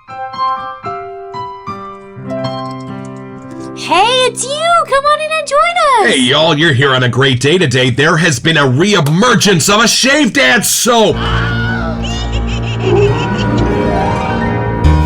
Hey, it's you! Come on in and join us! Hey, y'all, you're here on a great day today. There has been a re-emergence of a ShaveDad's soap!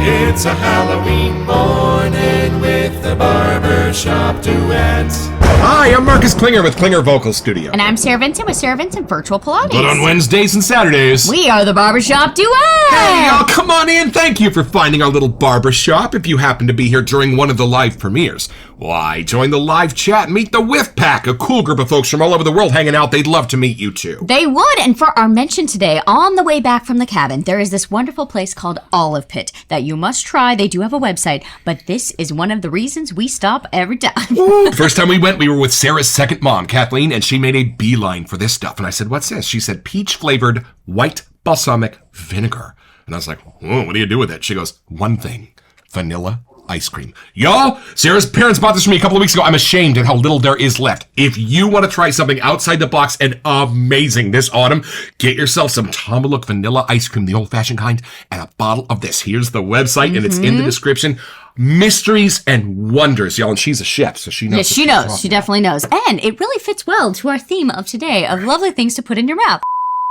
It's a Halloween morning with the Barbershop Duet. Hi, I'm Marcus Klinger with Klinger Vocal Studio. And I'm Sarah Vincent with Sarah Vincent Virtual Pilates. But on Wednesdays and Saturdays... we are the Barbershop Duet! Hey, y'all, come on in. Thank you for finding our little barbershop. If you happen to be here during one of the live premieres, why, join the live chat, meet the Whiff Pack, a cool group of folks from all over the world hanging out. They'd love to meet you, too. They would, and for our mention today, on the way back from the cabin, there is this wonderful place called Olive Pit that you must try. They do have a website, but this is one of the reasons we stop every time. Ooh, first time we went, we were with Sarah's second mom, Kathleen, and she made a beeline for this stuff. And I said, what's this? She said, peach-flavored white balsamic vinegar. And I was like, whoa, what do you do with it? She goes, one thing, vanilla ice cream. Y'all, Sarah's parents bought this for me a couple of weeks ago. I'm ashamed at how little there is left. If you want to try something outside the box and amazing this autumn, get yourself some Tomahawk vanilla ice cream, the old-fashioned kind, and a bottle of this. Here's the website, and it's in the description. Mysteries and wonders, y'all. And she's a chef, so she knows. Yes, she knows. She definitely knows. And it really fits well to our theme of today of lovely things to put in your mouth.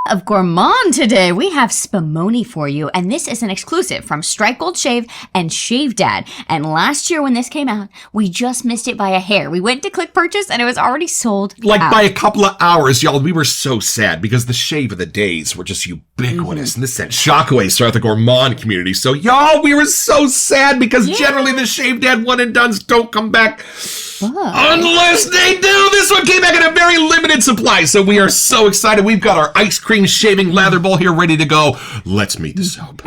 Of gourmand today, we have Spumoni for you, and this is an exclusive from Strike Gold Shave and ShaveDad. And last year when this came out, we just missed it by a hair. We went to click purchase and it was already sold out. By a couple of hours, y'all. We were so sad because the shave of the days were just ubiquitous, and this sent shockwaves throughout the gourmand community. So, y'all, we were so sad because generally the ShaveDad one and dones don't come back. Unless they do. This one came back in a very limited supply, so we are so excited. We've got our ice cream shaving lather bowl here ready to go. Let's meet the soap.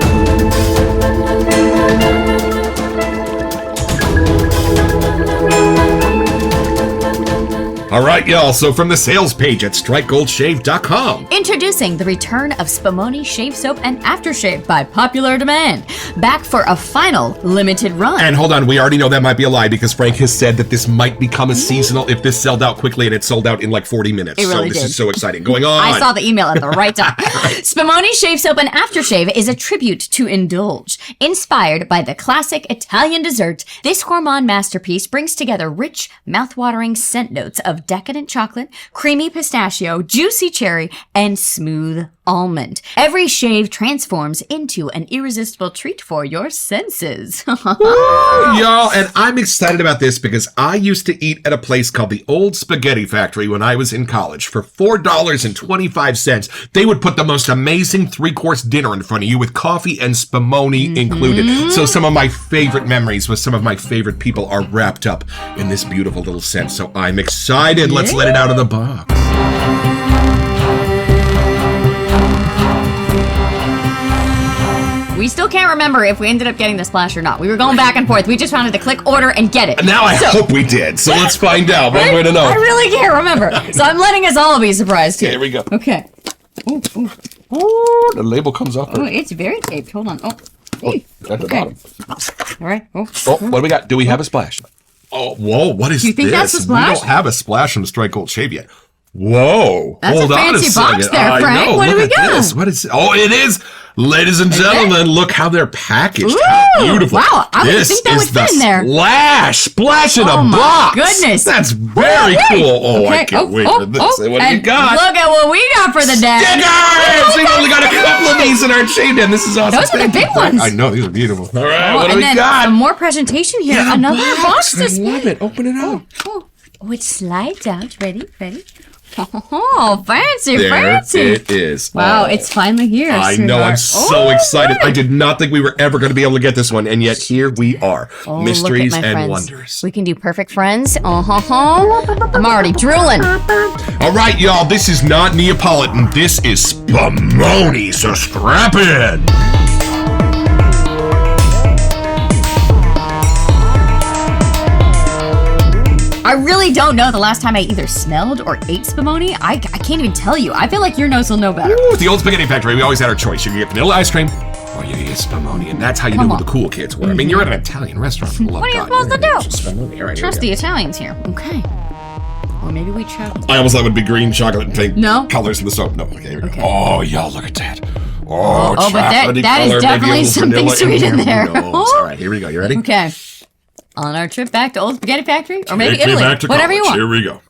All right, y'all, so from the sales page at strikegoldshave.com. Introducing the return of Spumoni Shave Soap and Aftershave by popular demand. Back for a final limited run. And hold on, we already know that might be a lie because Frank has said that this might become a seasonal if this sold out quickly, and it sold out in like 40 minutes. It really so this did. is so exciting. Going on. I saw the email at the right time. Spumoni Shave Soap and Aftershave is a tribute to indulge. Inspired by the classic Italian dessert, this gourmand masterpiece brings together rich, mouth-watering scent notes of decadent chocolate, creamy pistachio, juicy cherry, and smooth almond. Every shave transforms into an irresistible treat for your senses. Y'all, and I'm excited about this because I used to eat at a place called the Old Spaghetti Factory when I was in college. For $4.25, they would put the most amazing three-course dinner in front of you with coffee and Spumoni included. So some of my favorite memories with some of my favorite people are wrapped up in this beautiful little scent. So I'm excited. Let's let it out of the box. We still can't remember if we ended up getting the splash or not. We were going back and forth. We just wanted to click order and get it. Now I hope we did. So let's find out. One way to know. I really can't remember. So I'm letting us all be surprised here. Here we go. Okay. Oh, the label comes off. Oh, it's very taped. Hold on. At the bottom. All right. Oh, what do we got? Do we have a splash? Oh, whoa, what is this? Do you think that's a splash? We don't have a splash from Strike Gold Shave yet. Whoa. That's Hold a on fancy second. box there, Frank. I know. What do we Look at got? this. What is? Oh, it is. Ladies and gentlemen, look how they're packaged. Ooh, How beautiful. wow, I wouldn't this think that is would fit in there. Splash in a Oh, my box. goodness. That's very cool. Oh, I can't wait for this. What do and you got? Look at what we got for the day. Stickers! We've only got a couple of these in our shade, and this is awesome. Those are the Thank you, big Frank. ones. I know, these are beautiful. All right, Oh, what do and we then got? some more presentation here. Yeah, Another box I this love it. Open it up. Oh, it slides out. Ready? Oh, fancy, There fancy. it is. Wow, Oh, it's finally here. I know, I'm so excited. I did not think we were ever going to be able to get this one, and yet here we are. Oh, Mysteries look at my and friends. wonders. We can do perfect friends. I'm already drooling. All right, y'all, this is not Neapolitan. This is Spumoni, so strap in. I really don't know the last time I either smelled or ate Spumoni. I can't even tell you. I feel like your nose will know better. Ooh, at the Old Spaghetti Factory, we always had our choice. You could get vanilla ice cream, or you could get Spumoni, and that's how you knew who the cool kids were. I mean, you're at an Italian restaurant. What are you supposed to do? Spumoni. All right, Trust the Italians here. Okay. Or maybe we try. I almost thought it would be green, chocolate, and pink No? colors in the soap. No, okay, here we go. Okay. Oh, y'all, look at that. Oh, but that chocolatey is color, maybe a definitely little something vanilla sweet in there. Who knows? All right, here we go. You ready? Okay. On our trip back to Old Spaghetti Factory, or maybe Take me Italy, back to whatever you college. want. Here we go.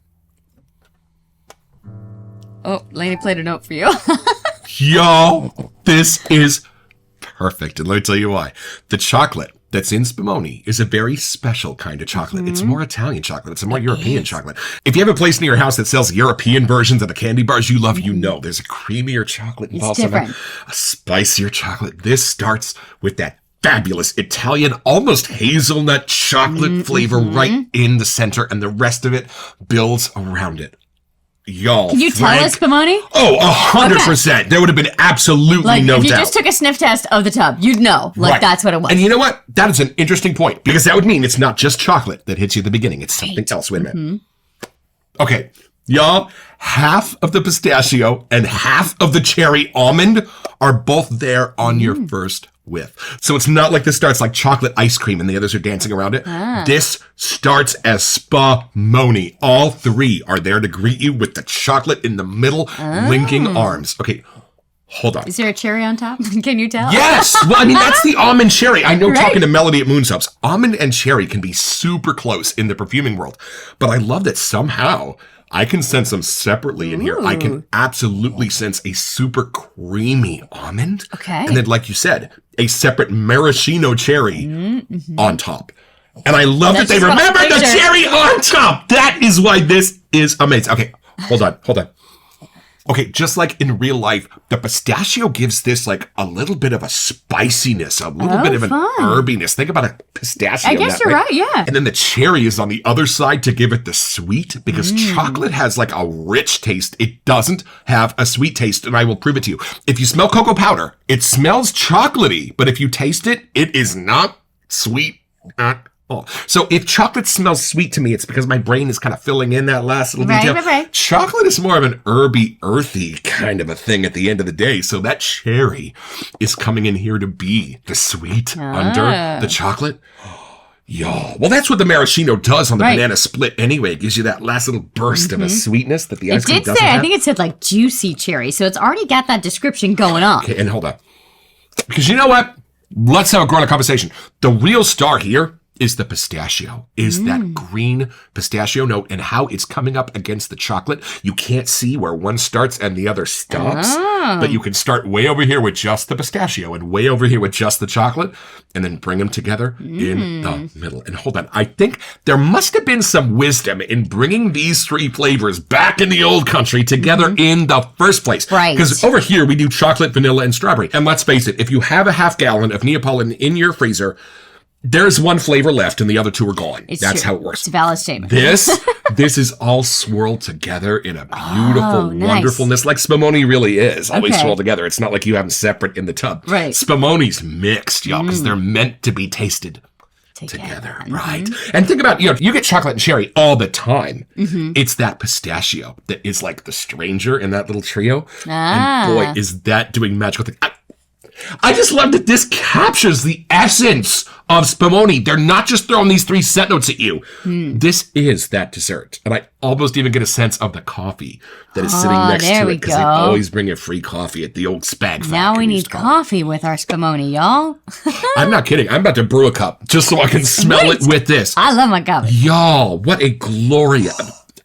Oh, Lainey played a note for you. Y'all, this is perfect. And let me tell you why. The chocolate that's in Spumoni is a very special kind of chocolate. It's more Italian chocolate. It's a more European chocolate. If you have a place near your house that sells European versions of the candy bars you love, you know there's a creamier chocolate involved. It's different. A spicier chocolate. This starts with that fabulous Italian, almost hazelnut chocolate flavor right in the center, and the rest of it builds around it. Y'all, Can you tell us, Spumoni? Oh, 100%. There would have been absolutely Like, no if you doubt. just took a sniff test of the tub, you'd know. Like, Right. that's what it was. And you know what? That is an interesting point, because that would mean it's not just chocolate that hits you at the beginning. It's something else. Wait a minute. Okay, y'all, half of the pistachio and half of the cherry almond are both there on your first whiff. So it's not like this starts like chocolate ice cream and the others are dancing around it. This starts as Spumoni. All three are there to greet you with the chocolate in the middle, linking arms. Okay, hold on. Is there a cherry on top? Can you tell? Yes! Well, I mean, that's the almond cherry. I know Right. talking to Melody at Moonsubs, almond and cherry can be super close in the perfuming world. But I love that somehow I can sense them separately in here. I can absolutely sense a super creamy almond. Okay. And then, like you said, a separate maraschino cherry on top. And I love that they just what I remembered the pictured. cherry on top. That is why this is amazing. Okay, hold on. Okay, just like in real life, the pistachio gives this like a little bit of a spiciness, a little bit of an fun. herbiness. Think about a pistachio. I guess that you're way. right, yeah. And then the cherry is on the other side to give it the sweet, because chocolate has like a rich taste. It doesn't have a sweet taste, and I will prove it to you. If you smell cocoa powder, it smells chocolatey, but if you taste it, it is not sweet at all. So if chocolate smells sweet to me, it's because my brain is kind of filling in that last little detail. Right. Chocolate is more of an herby, earthy kind of a thing at the end of the day. So that cherry is coming in here to be the sweet under the chocolate. Y'all. Well, that's what the maraschino does on the banana split anyway. It gives you that last little burst of a sweetness that the ice It cream did doesn't say, have. I think it said like juicy cherry, so it's already got that description going on. Okay, and hold on. Because you know what? Let's have a grown-up conversation. The real star here is the pistachio, is that green pistachio note, and how it's coming up against the chocolate. You can't see where one starts and the other stops, but you can start way over here with just the pistachio and way over here with just the chocolate, and then bring them together in the middle. And hold on, I think there must have been some wisdom in bringing these three flavors back in the old country together in the first place. Right. Because over here we do chocolate, vanilla, and strawberry. And let's face it, if you have a half gallon of Neapolitan in your freezer, there's one flavor left and the other two are gone. That's true. how it works. It's a valid statement. This is all swirled together in a beautiful nice. wonderfulness, like Spumoni really is. Always Okay. swirled together. It's not like you have them separate in the tub. Right. Spumoni's mixed, y'all, because they're meant to be tasted together, right? And think about, you get chocolate and cherry all the time. It's that pistachio that is like the stranger in that little trio. And boy, is that doing magical things. I just love that this captures the essence of Spumoni. They're not just throwing these three set notes at you. This is that dessert. And I almost even get a sense of the coffee that is sitting next there to we it, because they go. always bring a free coffee at the old spag factory. Now we used need to call it. coffee with our Spumoni, y'all. I'm not kidding. I'm about to brew a cup just so I can smell it with this. I love my coffee. Y'all, what a gloria.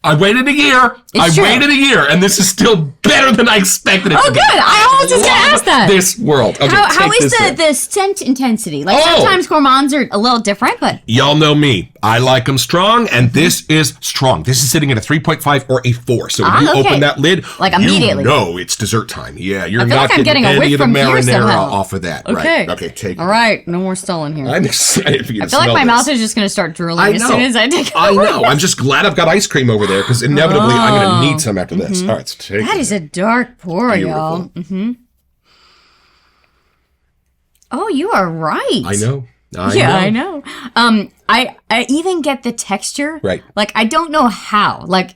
I waited a year. It's true. And this is still better than I expected it Oh, to be. good. I almost was going to ask that. This world. Okay, How take is this in. the scent intensity? Like, Oh. sometimes gourmands are a little different, but Y'all know me. I like them strong, and this is strong. This is sitting at a 3.5 or a 4. So when you okay. open that lid, Like, immediately. you know it's dessert time. Yeah, you're I feel not like I'm getting a any whiff of the from here marinara somehow. off of that. Okay. Right. Okay, take all right. No more stalling here. I'm excited for you to I feel like smell my this. mouth is just going to start drooling as soon as I take I know. I'm just glad I've got ice cream over there, because inevitably I'm going to need some after this. All right, let's take That it. is a dark pour, y'all. Beautiful. Oh, you are right. I know. I know. I even get the texture. Right. Like, I don't know how. Like,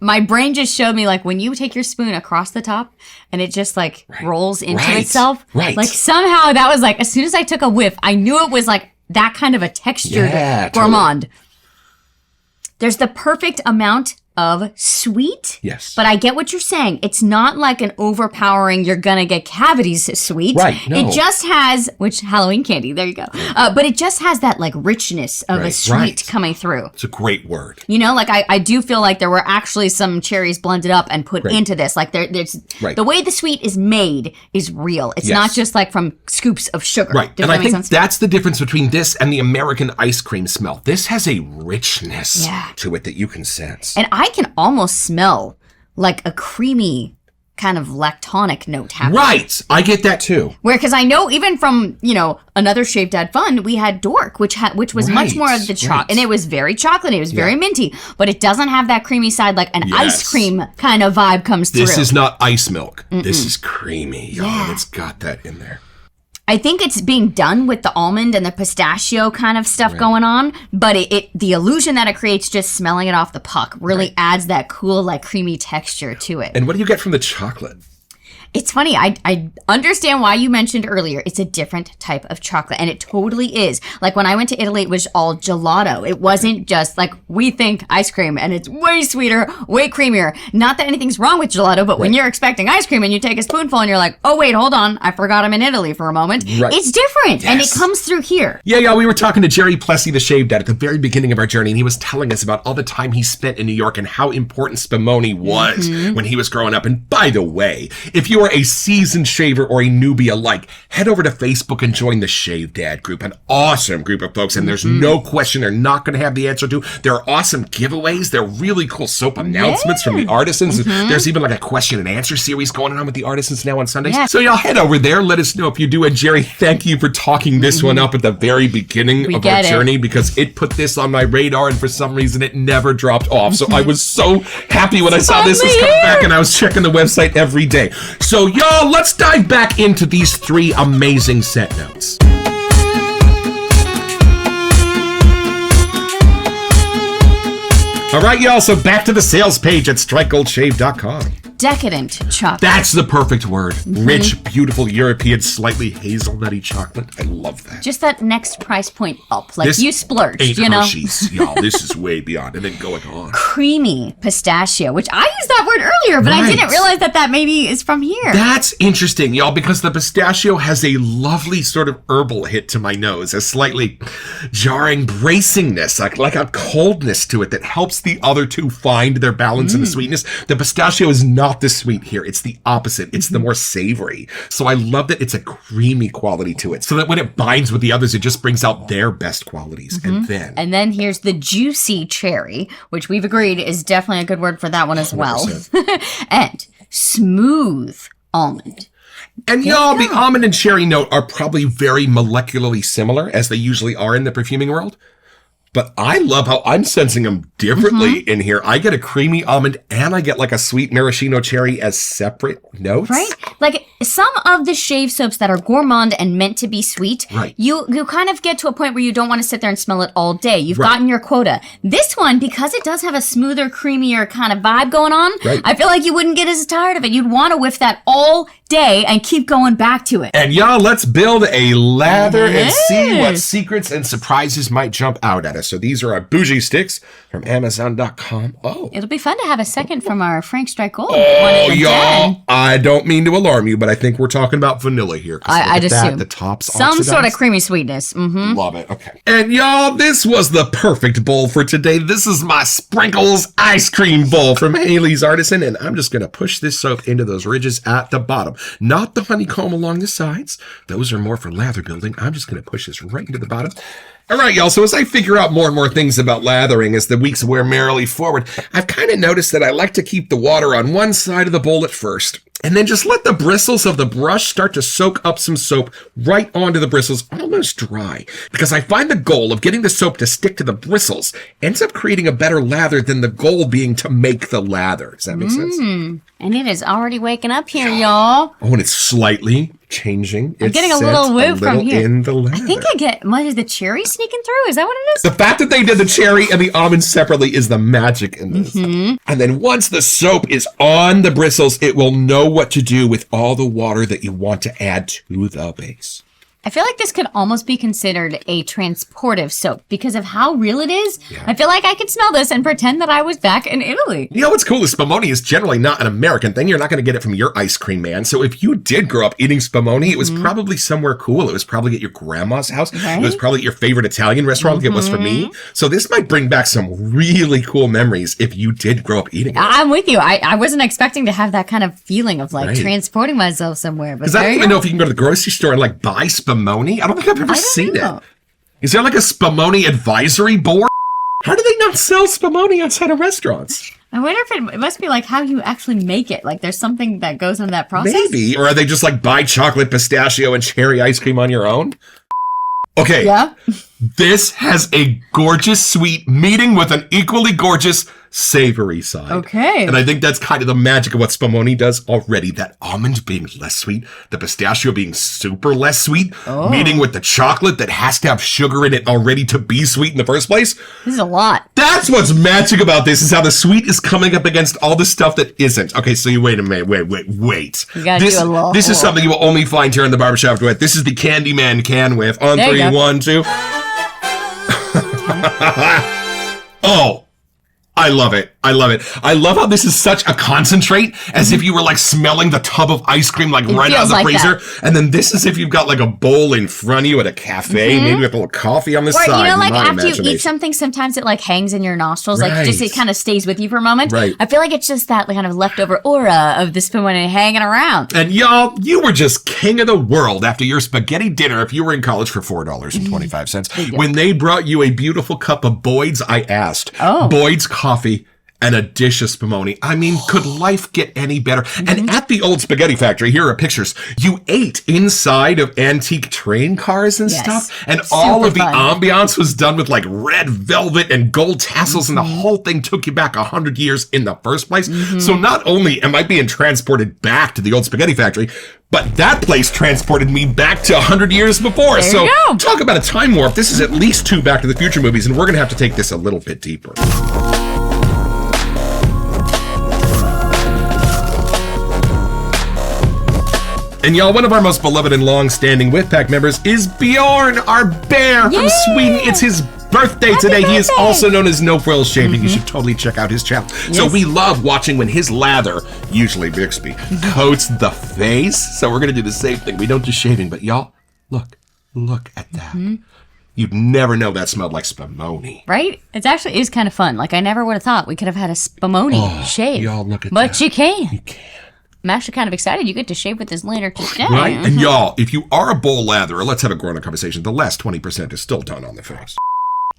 my brain just showed me, like, when you take your spoon across the top and it just, like, rolls into Right. itself. Right. Like, somehow that was, like, as soon as I took a whiff, I knew it was, like, that kind of a textured Yeah, gourmand. There's the perfect amount of sweet. Yes. But I get what you're saying. It's not like an overpowering, you're gonna get cavities sweet. Right, no. It just has, which Halloween candy, there you go. But it just has that like richness of a sweet coming through. It's a great word. You know, like I do feel like there were actually some cherries blended up and put into this. Like there's the way the sweet is made is real. It's not just like from scoops of sugar. Right. Does and that I make think sense? that's the difference between this and the American ice cream smell. This has a richness to it that you can sense. And I can almost smell like a creamy kind of lactonic note happening. Right. I get that too. Because I know even from, another Shave Dad Fun, we had Dork, which was much more of the chocolate. And it was very chocolatey. It was very minty. But it doesn't have that creamy side like an ice cream kind of vibe comes through. This is not ice milk. This is creamy, y'all. And it's got that in there. I think it's being done with the almond and the pistachio kind of stuff going on, but the illusion that it creates just smelling it off the puck really adds that cool, like creamy texture to it. And what do you get from the chocolate? It's funny. I understand why you mentioned earlier. It's a different type of chocolate, and it totally is. Like when I went to Italy, it was all gelato. It wasn't just like we think ice cream, and it's way sweeter, way creamier. Not that anything's wrong with gelato, but when you're expecting ice cream and you take a spoonful and you're like, oh wait, hold on, I forgot I'm in Italy for a moment. Right. It's different, and it comes through here. Yeah, we were talking to Jerry Plessy, the Shave Dad, at the very beginning of our journey, and he was telling us about all the time he spent in New York and how important Spumoni was when he was growing up. And by the way, if you are a seasoned shaver or a newbie alike, head over to Facebook and join the Shave Dad group, an awesome group of folks, and there's no question they're not going to have the answer to. There are awesome giveaways. There are really cool soap announcements from the artisans. There's even like a question and answer series going on with the artisans now on Sundays. So y'all head over there. Let us know if you do. And Jerry, thank you for talking this one up at the very beginning of our journey, because it put this on my radar, and for some reason it never dropped off. So I was so happy when I saw this was coming back, and I was checking the website every day. So y'all, let's dive back into these 3 amazing set notes. All right, y'all, so back to the sales page at strikegoldshave.com. Decadent chocolate. That's the perfect word. Rich, beautiful, European, slightly hazelnutty chocolate. I love that. Just that next price point up. Like this you splurged, ain't you know? Hershey's, y'all. This is way beyond. And then going on. Creamy pistachio, which I used that word earlier, but I didn't realize that maybe is from here. That's interesting, y'all, because the pistachio has a lovely sort of herbal hit to my nose, a slightly jarring bracingness, like a coldness to it that helps the other two find their balance in the sweetness. The pistachio is not the sweet here. It's the opposite. It's the more savory. So I love that it's a creamy quality to it, so that when it binds with the others, it just brings out their best qualities. And then here's the juicy cherry, which we've agreed is definitely a good word for that one as well. And smooth almond. And y'all, the almond and cherry note are probably very molecularly similar, as they usually are in the perfuming world. But I love how I'm sensing them differently in here. I get a creamy almond and I get like a sweet maraschino cherry as separate notes. Right? Like some of the shave soaps that are gourmand and meant to be sweet, you kind of get to a point where you don't want to sit there and smell it all day. You've gotten your quota. This one, because it does have a smoother, creamier kind of vibe going on, I feel like you wouldn't get as tired of it. You'd want to whiff that all day and keep going back to it. And y'all, let's build a lather and see what secrets and surprises might jump out at us. So these are our bougie sticks from Amazon.com. Oh. It'll be fun to have a second from our Frank Strike Gold. Oh, y'all. I don't mean to alarm you, but I think we're talking about vanilla here. I'd assume. The top's some oxidized. sort of creamy sweetness. Love it. Okay. And y'all, this was the perfect bowl for today. This is my Sprinkles ice cream bowl from Haley's Artisan, and I'm just going to push this soap into those ridges at the bottom. Not the honeycomb along the sides. Those are more for lather building. I'm just going to push this right into the bottom. All right, y'all, so as I figure out more and more things about lathering as the weeks wear merrily forward, I've kind of noticed that I like to keep the water on one side of the bowl at first, and then just let the bristles of the brush start to soak up some soap right onto the bristles, almost dry. Because I find the goal of getting the soap to stick to the bristles ends up creating a better lather than the goal being to make the lather. Does that make sense? And it is already waking up here, y'all. Oh, and it's slightly changing. I'm getting a little whiff from here. In the lather. I think I get, what is the cherry sneaking through? Is that what it is? The fact that they did the cherry and the almond separately is the magic in this. And then once the soap is on the bristles, it will know what to do with all the water that you want to add to the base. I feel like this could almost be considered a transportive soap because of how real it is. Yeah. I feel like I could smell this and pretend that I was back in Italy. You know what's cool is Spumoni is generally not an American thing. You're not going to get it from your ice cream man. So if you did grow up eating Spumoni, it was probably somewhere cool. It was probably at your grandma's house. Right? It was probably at your favorite Italian restaurant like it was for me. So this might bring back some really cool memories if you did grow up eating it. I'm with you. I wasn't expecting to have that kind of feeling of like Right. transporting myself somewhere. Because I don't even know if you can go to the grocery store and like buy Spumoni. I don't think I've ever seen know. it. Is there like a Spumoni advisory board? How do they not sell Spumoni outside of restaurants? I wonder if it must be like how you actually make it. Like there's something that goes into that process. Maybe. Or are they just like buy chocolate, pistachio, and cherry ice cream on your own? Okay. Yeah. This has a gorgeous sweet meeting with an equally gorgeous savory side. Okay. And I think that's kind of the magic of what Spumoni does already. That almond being less sweet, the pistachio being super less sweet, meeting with the chocolate that has to have sugar in it already to be sweet in the first place. This is a lot. That's what's magic about this, is how the sweet is coming up against all the stuff that isn't. Okay, so you wait a minute. Wait. You gotta do a little. This is something you will only find here in the Barbershop Duet. This is the Candyman can whiff. On There you 3, go. 1, 2. Oh, I love it. I love it. I love how this is such a concentrate, as if you were like smelling the tub of ice cream like right out of feels the like freezer. And then this is if you've got like a bowl in front of you at a cafe, maybe with a little coffee on the Or, side. you know, like My after you eat imagination. something, sometimes it like hangs in your nostrils. Like just Right. it kind of stays with you for a moment. Right. I feel like it's just that kind of leftover aura of the Spumoni hanging around. And y'all, you were just king of the world after your spaghetti dinner if you were in college for $4.25. When they brought you a beautiful cup of Boyd's, I asked, Boyd's coffee and a dish of Spumoni. I mean, could life get any better? And at the old spaghetti factory, here are pictures. You ate inside of antique train cars and Yes. stuff. And all Super of the fun. ambiance was done with like red velvet and gold tassels. And the whole thing took you back 100 years in the first place. So not only am I being transported back to the old spaghetti factory, but that place transported me back to 100 years before. There So you go. talk about a time warp. This is at least 2 Back to the Future movies. And we're going to have to take this a little bit deeper. And y'all, one of our most beloved and long-standing Whip-Pack members is Bjorn, our bear from Sweden. It's his birthday today. He is birthday! also known as No Frills Shaving. You should totally check out his channel. So we love watching when his lather, usually Bixby, coats the face. So we're going to do the same thing. We don't do shaving, but y'all, look at that. You'd never know that smelled like Spumoni. Right? It is kind of fun. Like I never would have thought we could have had a Spumoni shave. y'all, look at but that. you can. You can. I'm actually kind of excited you get to shave with this later today. Right? And y'all, if you are a bowl latherer, let's have a grown-up conversation. The last 20% is still done on the face.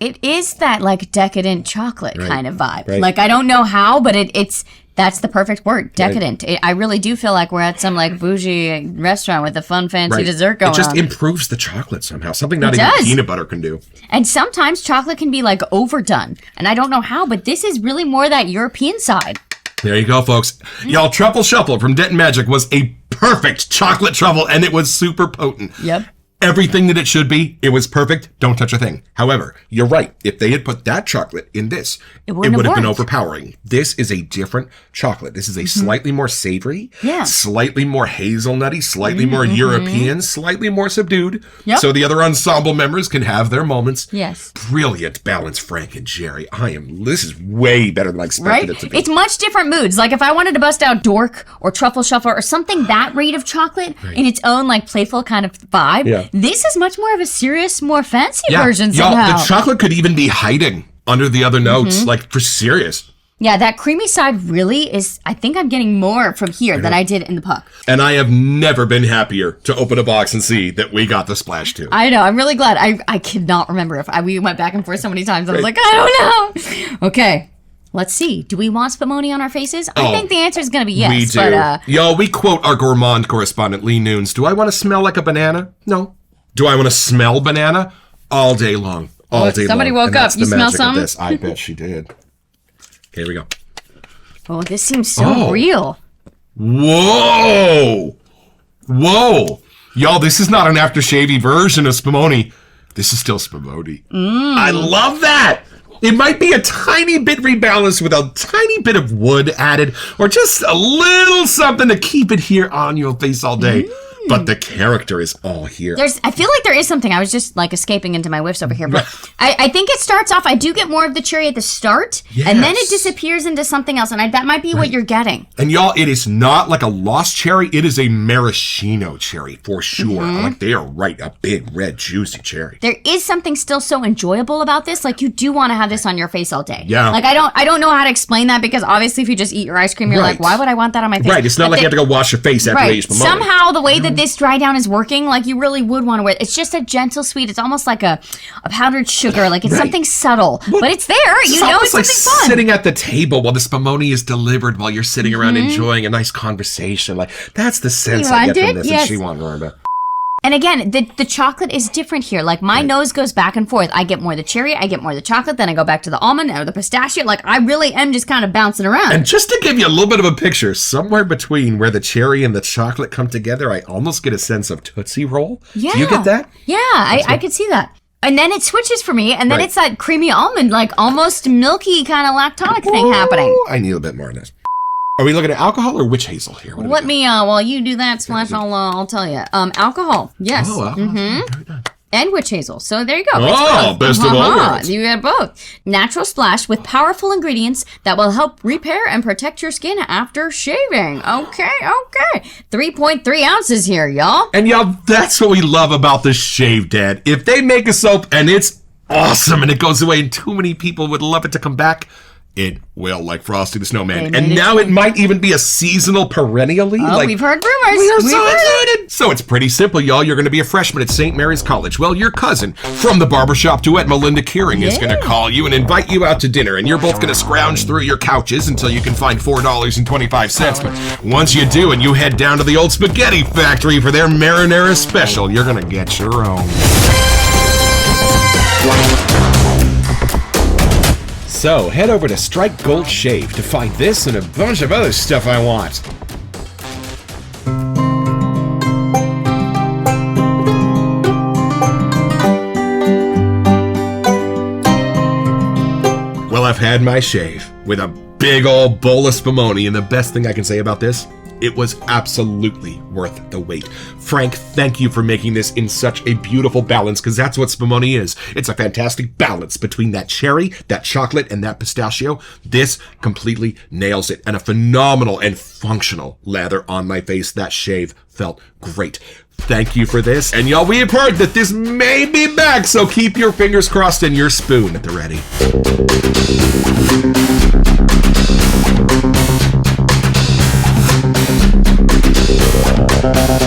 It is that like decadent chocolate kind of vibe. Right. Like I don't know how, but it's that's the perfect word, decadent. I really do feel like we're at some like bougie restaurant with a fun fancy dessert going on. It just improves the chocolate somehow. Something not It even does. peanut butter can do. And sometimes chocolate can be like overdone, and I don't know how, but this is really more that European side. There you go, folks. Y'all, Truffle Shuffle from Denton Magic was a perfect chocolate truffle, and it was super potent. Yep. Everything that it should be, it was perfect. Don't touch a thing. However, you're right. If they had put that chocolate in this, it would wouldn't have been worked. overpowering. This is a different chocolate. This is a slightly more savory, Yeah. slightly more hazelnutty, slightly more European, slightly more subdued. Yep. So the other ensemble members can have their moments. Yes. Brilliant balance, Frank and Jerry. This is way better than I expected Right? it to be. It's much different moods. Like if I wanted to bust out Dork or Truffle Shuffle or something that rate of chocolate in its own like playful kind of vibe, Yeah. this is much more of a serious, more fancy version Y'all, somehow. the chocolate could even be hiding under the other notes, like for serious. Yeah, that creamy side really is, I think I'm getting more from here than I did in the puck. And I have never been happier to open a box and see that we got the splash too. I know, I'm really glad. I cannot remember if we went back and forth so many times. I was like, I don't know. Okay, let's see. Do we want Spumoni on our faces? I think the answer is going to be yes. We do. But, Y'all, we quote our gourmand correspondent, Lee Noons. Do I want to smell like a banana? No. Do I want to smell banana? All day long. All day long. somebody woke And that's up. You the smell magic of some? this. I bet she did. Here we go. oh, this seems so real. Whoa! Y'all, this is not an after-shavy version of Spumoni. This is still Spumoni. I love that! It might be a tiny bit rebalanced with a tiny bit of wood added, or just a little something to keep it here on your face all day. but the character is all here. I feel like there is something. I was just like escaping into my whiffs over here, but I think it starts off. I do get more of the cherry at the start, and then it disappears into something else, and that might be what you're getting. And y'all, it is not like a lost cherry. It is a maraschino cherry for sure. Like they are right, a big red juicy cherry. There is something still so enjoyable about this. Like you do want to have this on your face all day. Yeah. Like I don't know how to explain that because obviously if you just eat your ice cream, you're like, why would I want that on my face? Right. It's not like you have to go wash your face after you eat Spumoni. Somehow the way that this dry down is working, like you really would want to wear it. It's just a gentle sweet. It's almost like a powdered sugar. Like it's something subtle, but it's there. You know, it's like something fun. Sitting at the table while the Spumoni is delivered, while you're sitting around enjoying a nice conversation. Like that's the sense I get from this. Yes. And she wanted Rhonda. And again, the chocolate is different here. Like my nose goes back and forth. I get more the cherry, I get more the chocolate, then I go back to the almond or the pistachio. Like I really am just kind of bouncing around. And just to give you a little bit of a picture, somewhere between where the cherry and the chocolate come together, I almost get a sense of Tootsie Roll. Yeah. Do you get that? Yeah, I could see that. And then it switches for me, and then it's that creamy almond, like almost milky kind of lactonic thing happening. I need a bit more of this. Are we looking at alcohol or witch hazel here? Let me, while you do that, Splash, I'll tell you. Alcohol, yes. Oh, alcohol. And witch hazel. So there you go. Oh, best of all worlds. You get both. Natural splash with powerful ingredients that will help repair and protect your skin after shaving. Okay. 3.3 ounces here, y'all. And y'all, that's what we love about the ShaveDad. If they make a soap and it's awesome and it goes away and too many people would love it to come back, it will, like Frosty the Snowman. And now it might even be a seasonal perennially. Oh, we've heard rumors. We are so excited. So it's pretty simple, y'all. You're going to be a freshman at St. Mary's College. Well, your cousin from the Barbershop Duet, Melinda Kearing, is going to call you and invite you out to dinner. And you're both going to scrounge through your couches until you can find $4.25. But once you do and you head down to the old spaghetti factory for their marinara special, you're going to get your own. So, head over to Strike Gold Shave to find this and a bunch of other stuff I want. Well, I've had my shave with a big old bowl of Spumoni, and the best thing I can say about this, it was absolutely worth the wait. Frank, thank you for making this in such a beautiful balance, because that's what Spumoni is. It's a fantastic balance between that cherry, that chocolate, and that pistachio. This completely nails it, and a phenomenal and functional lather on my face. That shave felt great. Thank you for this, and y'all, we have heard that this may be back, so keep your fingers crossed and your spoon at the ready.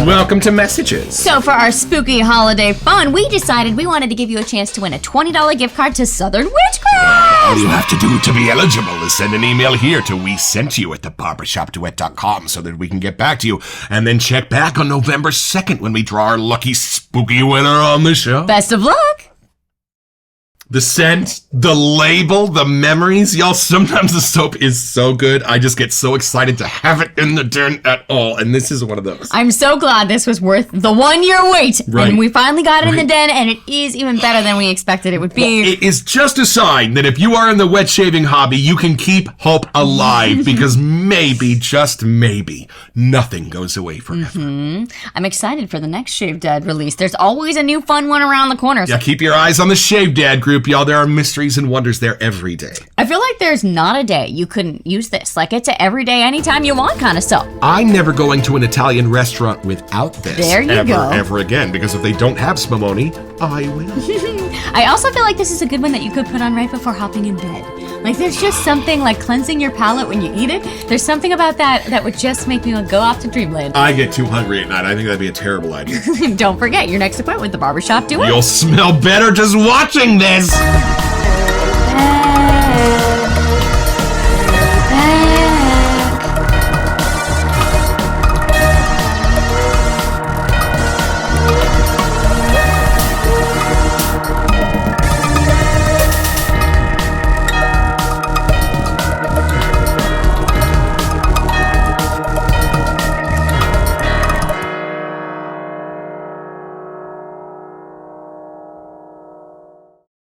Welcome to Messages. So for our spooky holiday fun, we decided we wanted to give you a chance to win a $20 gift card to Southern Witchcraft. All you have to do to be eligible is send an email here to WeSentYou@theBarbershopDuet.com so that we can get back to you. And then check back on November 2nd when we draw our lucky spooky winner on the show. Best of luck. The scent, the label, the memories. Y'all, sometimes the soap is so good. I just get so excited to have it in the den at all. And this is one of those. I'm so glad this was worth the 1 year wait. Right. And we finally got it in the den, and it is even better than we expected it would be. Well, it is just a sign that if you are in the wet shaving hobby, you can keep hope alive because maybe, just maybe, nothing goes away forever. I'm excited for the next ShaveDad release. There's always a new fun one around the corner. Yeah, keep your eyes on the ShaveDad group, y'all. There are mysteries and wonders there every day. I feel like there's not a day you couldn't use this. Like, it's a everyday, anytime you want kind of stuff. I'm never going to an Italian restaurant without this. There you go. Ever again, because if they don't have Spumoni, I will. I also feel like this is a good one that you could put on right before hopping in bed. Like, there's just something like cleansing your palate when you eat it. There's something about that would just make me go off to dreamland. I get too hungry at night. I think that'd be a terrible idea. Don't forget your next appointment with the Barbershop Duet. You'll smell better just watching this.